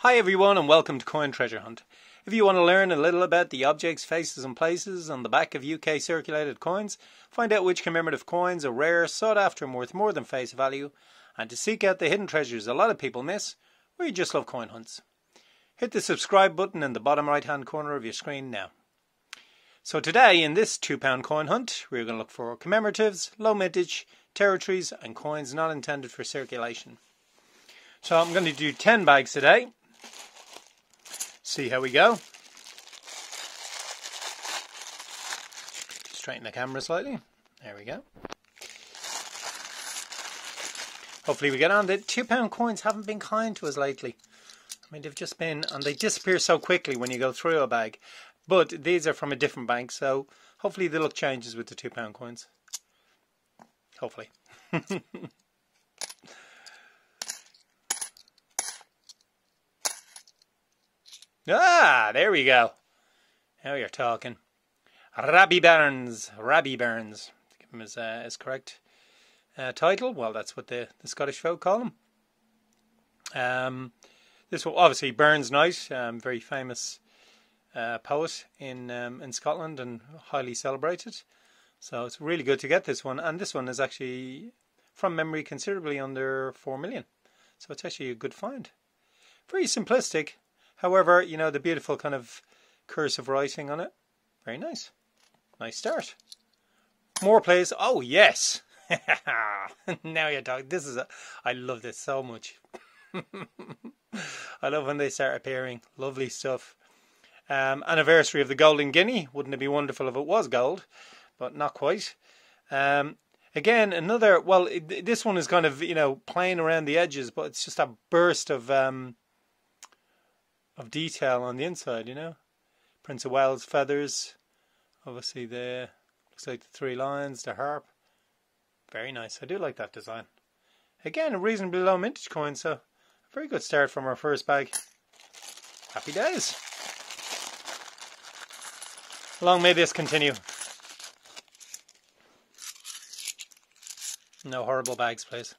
Hi everyone and welcome to Coin Treasure Hunt. If you want to learn a little about the objects, faces and places on the back of UK circulated coins, find out which commemorative coins are rare, sought after and worth more than face value, and to seek out the hidden treasures a lot of people miss, or you just love coin hunts, hit the subscribe button in the bottom right hand corner of your screen now. So today in this £2 coin hunt we're going to look for commemoratives, low mintage, territories and coins not intended for circulation. So I'm going to do 10 bags today. See how we go. Straighten the camera slightly. There we go. Hopefully we get on. The £2 coins haven't been kind to us lately. I mean, they've just been, and they disappear so quickly when you go through a bag. But these are from a different bank, so hopefully the look changes with the £2 coins. Hopefully. Ah, there we go. Now you're talking. Rabbie Burns. Give him his correct title. Well, that's what the Scottish folk call him. This one, obviously, Burns Knight, very famous poet in Scotland and highly celebrated. So it's really good to get this one. And this one is actually, from memory, considerably under 4 million. So it's actually a good find. Very simplistic. However, you know, the beautiful kind of cursive writing on it. Very nice. Nice start. More plays. Oh, yes. Now you're talking. I love this so much. I love when they start appearing. Lovely stuff. Anniversary of the Golden Guinea. Wouldn't it be wonderful if it was gold? But not quite. Again, another, well, this one is kind of, you know, playing around the edges, but it's just a burst of detail on the inside, you know. Prince of Wales feathers, obviously the looks like the 3 lions, the harp. Very nice. I do like that design. Again, a reasonably low mintage coin, so a very good start from our first bag. Happy days. Long may this continue. No horrible bags, please.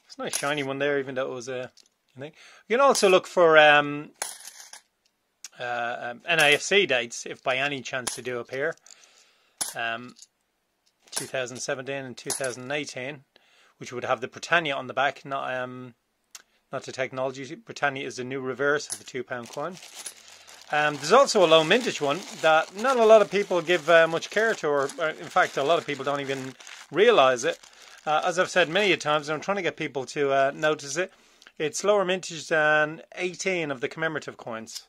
It's a nice shiny one there, even though it was a thing. You can also look for NIFC dates, if by any chance they do appear. 2017 and 2018, which would have the Britannia on the back, not the technology. Britannia is the new reverse of the £2 coin. There's also a low mintage one that not a lot of people give much care to, or in fact a lot of people don't even realise it. As I've said many times, and I'm trying to get people to notice it, it's lower mintage than 18 of the commemorative coins.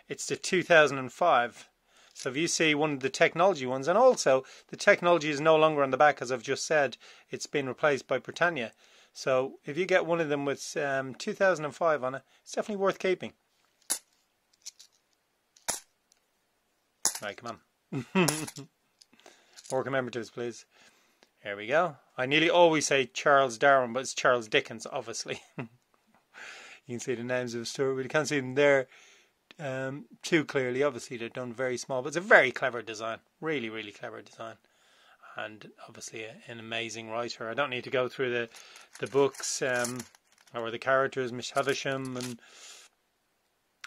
It's the 2005. So if you see one of the technology ones, and also the technology is no longer on the back, as I've just said, it's been replaced by Britannia. So if you get one of them with 2005 on it, it's definitely worth keeping. Right, come on. More commemoratives, please. There we go. I nearly always say Charles Darwin, but it's Charles Dickens, obviously. You can see the names of the story, but you can't see them there too clearly. Obviously, they're done very small, but it's a very clever design. Really, really clever design. And obviously an amazing writer. I don't need to go through the books or the characters, Miss Havisham and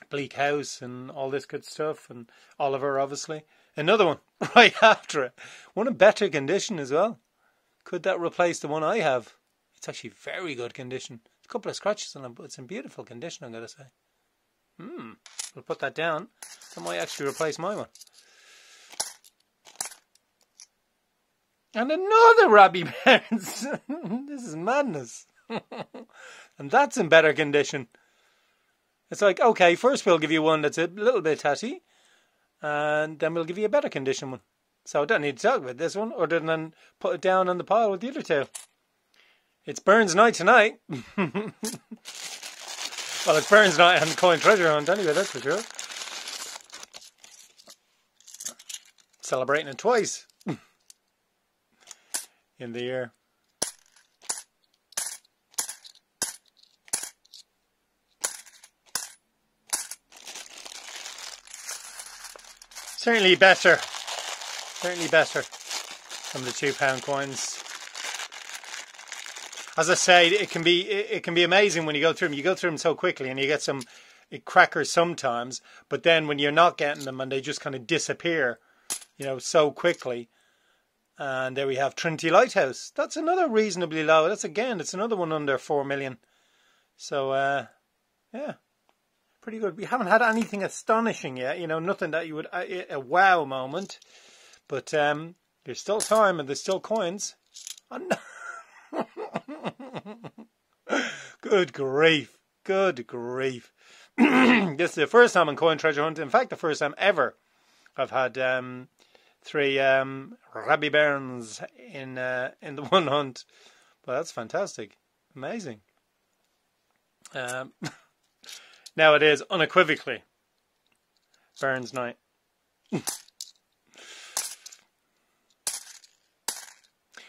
Bleak House and all this good stuff, and Oliver, obviously. Another one right after it. One in better condition as well. Could that replace the one I have? It's actually very good condition. A couple of scratches on it, but it's in beautiful condition, I'm going to say. We'll put that down. That might actually replace my one. And another Rabbie Burns. This is madness. And that's in better condition. It's like, okay, first we'll give you one that's a little bit tatty, and then we'll give you a better condition one. So I don't need to talk about this one, other than put it down on the pile with the other two. It's Burns Night tonight. Well, it's Burns Night and Coin Treasure Hunt anyway, that's for sure. Celebrating it twice in the year. Certainly better than the £2 coins. as I say, it can be amazing when you go through them. You go through them so quickly, and you get some crackers sometimes. But then when you're not getting them, and they just kind of disappear, so quickly. And there we have Trinity Lighthouse. That's another reasonably low. It's another one under 4 million. So yeah, pretty good. We haven't had anything astonishing yet. Nothing that you would a wow moment. But there's still time, and there's still coins. Oh, no. Good grief. Good grief. This is the first time in Coin Treasure Hunt. In fact, the first time ever I've had 3 Rabbie Bairns in the one hunt. But that's fantastic. Amazing. Now it is unequivocally Bairns night.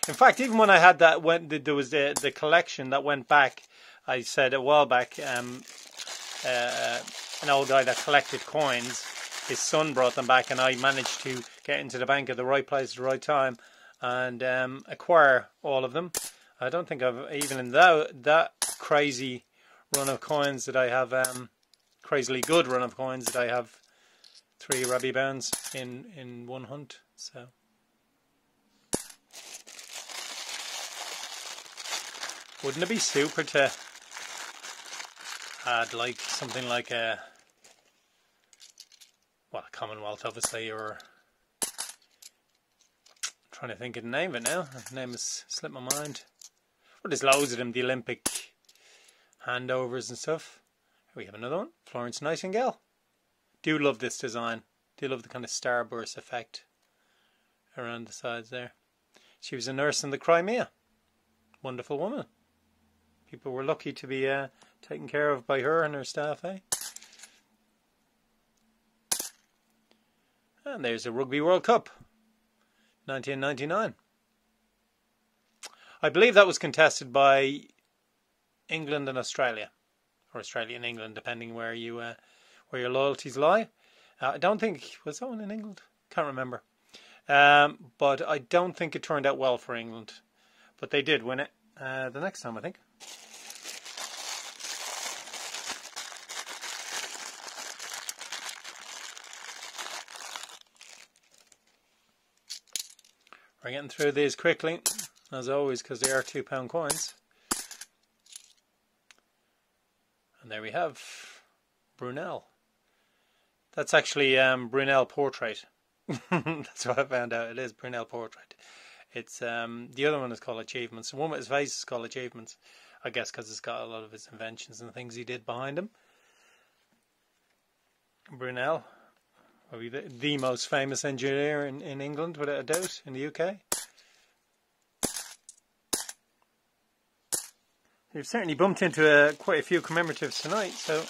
In fact, even when I had that, when there was the collection that went back, I said a while back, an old guy that collected coins, his son brought them back, and I managed to get into the bank at the right place at the right time and acquire all of them. I don't think I've, even in that crazy run of coins that I have, crazily good run of coins that I have 3 Rabbie Bairns in one hunt. So. Wouldn't it be super to add like something like a Commonwealth, obviously, or I'm trying to think of the name of it now. The name has slipped my mind. Well, there's loads of them, the Olympic handovers and stuff. Here we have another one, Florence Nightingale. Do love this design. Do love the kind of starburst effect around the sides there. She was a nurse in the Crimea. Wonderful woman. People were lucky to be taken care of by her and her staff, eh? And there's the Rugby World Cup, 1999. I believe that was contested by England and Australia, or Australia and England, depending where your loyalties lie. I don't think, was that one in England? Can't remember. But I don't think it turned out well for England. But they did win it the next time, I think. We're getting through these quickly, as always, because they are £2 coins. And there we have Brunel. That's actually Brunel Portrait. That's what I found out. It is Brunel Portrait. It's the other one is called Achievements. The one with his face is called Achievements, I guess, because it's got a lot of his inventions and things he did behind him. Brunel, probably the most famous engineer in England, without a doubt, in the UK. You've certainly bumped into quite a few commemoratives tonight, so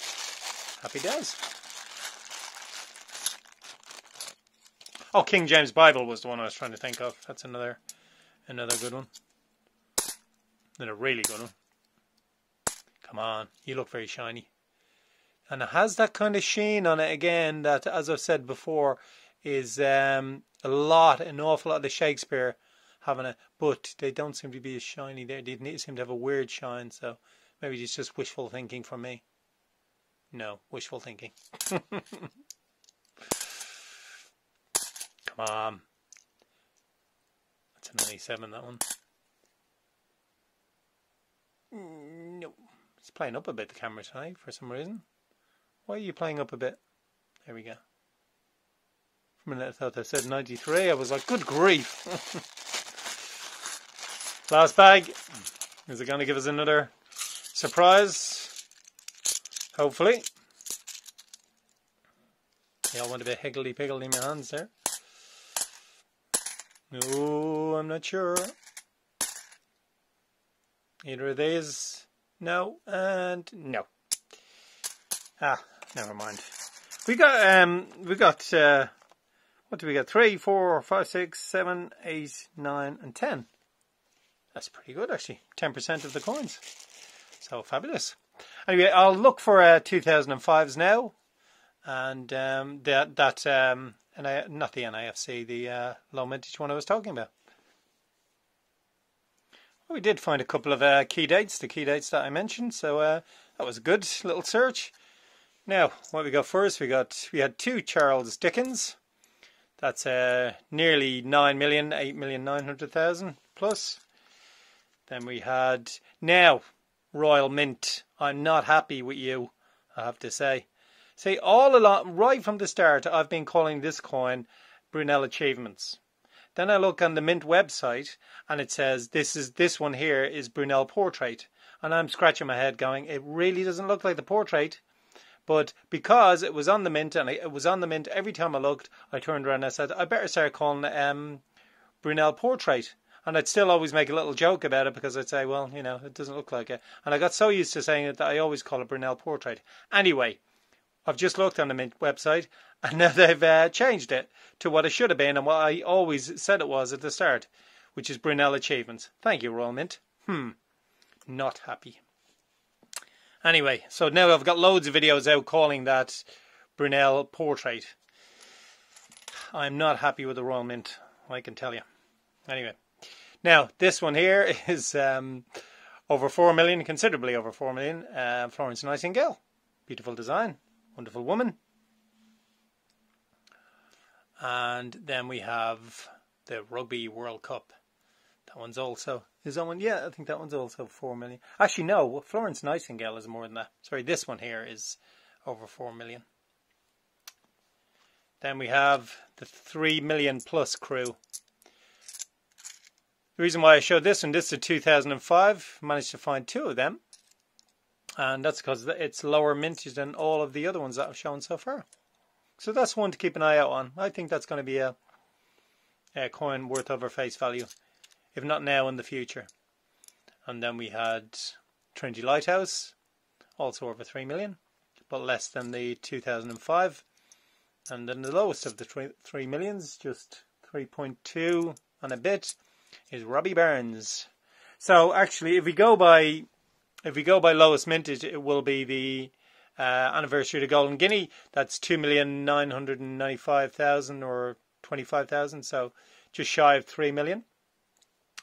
happy days. Oh, King James Bible was the one I was trying to think of. That's another good one. Another really good one. Come on, you look very shiny. And it has that kind of sheen on it again that, as I've said before, is an awful lot of the Shakespeare having it, but they don't seem to be as shiny there. They seem to have a weird shine, so maybe it's just wishful thinking from me. No, wishful thinking. Come on. That's a 97, that one. No. It's playing up a bit, the camera tonight, for some reason. Why are you playing up a bit? There we go. For a minute I thought I said 93. I was like, good grief. Last bag. Is it going to give us another surprise? Hopefully. They all went a bit higgledy-piggledy in my hands there. No, I'm not sure. Either of these. No, and no. Never mind. We got what do we got? 3, 4, 5, 6, 7, 8, 9, and 10. That's pretty good, actually. 10% of the coins. So fabulous. Anyway, I'll look for 2005s now, and not the NIFC, the low mintage one I was talking about. We did find a couple of key dates, the key dates that I mentioned, so that was a good little search. Now, what we got first, we had 2 Charles Dickens. That's nearly 9 million, 8,900,000 plus. Then we had, now, Royal Mint. I'm not happy with you, I have to say. See, all along, right from the start, I've been calling this coin Brunel Achievements. Then I look on the Mint website and it says this one here is Brunel Portrait. And I'm scratching my head going, it really doesn't look like the portrait. But because it was on the Mint and it was on the Mint every time I looked, I turned around and I said, I better start calling it Brunel Portrait. And I'd still always make a little joke about it because I'd say, well, you know, it doesn't look like it. And I got so used to saying it that I always call it Brunel Portrait. Anyway, I've just looked on the Mint website and now they've changed it to what it should have been and what I always said it was at the start, which is Brunel Achievements. Thank you, Royal Mint. Not happy. Anyway, so now I've got loads of videos out calling that Brunel Portrait. I'm not happy with the Royal Mint, I can tell you. Anyway, now this one here is over 4 million, considerably over 4 million. Florence Nightingale. Beautiful design. Wonderful woman. And then we have the Rugby World Cup. That one's also, is that one? Yeah, I think that one's also 4 million. Actually, no, Florence Nightingale is more than that. Sorry, this one here is over 4 million. Then we have the 3 million plus crew. The reason why I showed this one, this is 2005. Managed to find 2 of them. And that's because it's lower mintage than all of the other ones that I've shown so far. So that's one to keep an eye out on. I think that's going to be a coin worth over face value, if not now, in the future. And then we had Trinity Lighthouse, also over 3 million, but less than the 2005. And then the lowest of the 3 millions, just 3.2 and a bit, is Robbie Burns. So actually, if we go by lowest mintage, it will be the anniversary of the Golden Guinea. That's 2,995,000 or 25,000, so just shy of 3 million.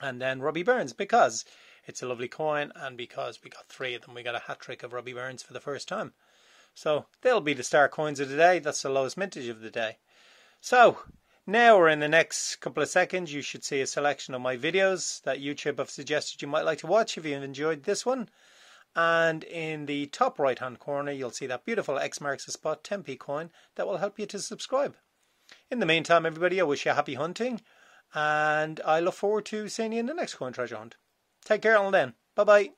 And then Robbie Burns, because it's a lovely coin and because we got 3 of them. We got a hat-trick of Robbie Burns for the first time. So they'll be the star coins of the day. That's the lowest mintage of the day. So now, or in the next couple of seconds, you should see a selection of my videos that YouTube have suggested you might like to watch if you've enjoyed this one. And in the top right hand corner, you'll see that beautiful X marks the spot 10p coin that will help you to subscribe. In the meantime, everybody, I wish you happy hunting, and I look forward to seeing you in the next coin treasure hunt. Take care until then. Bye bye.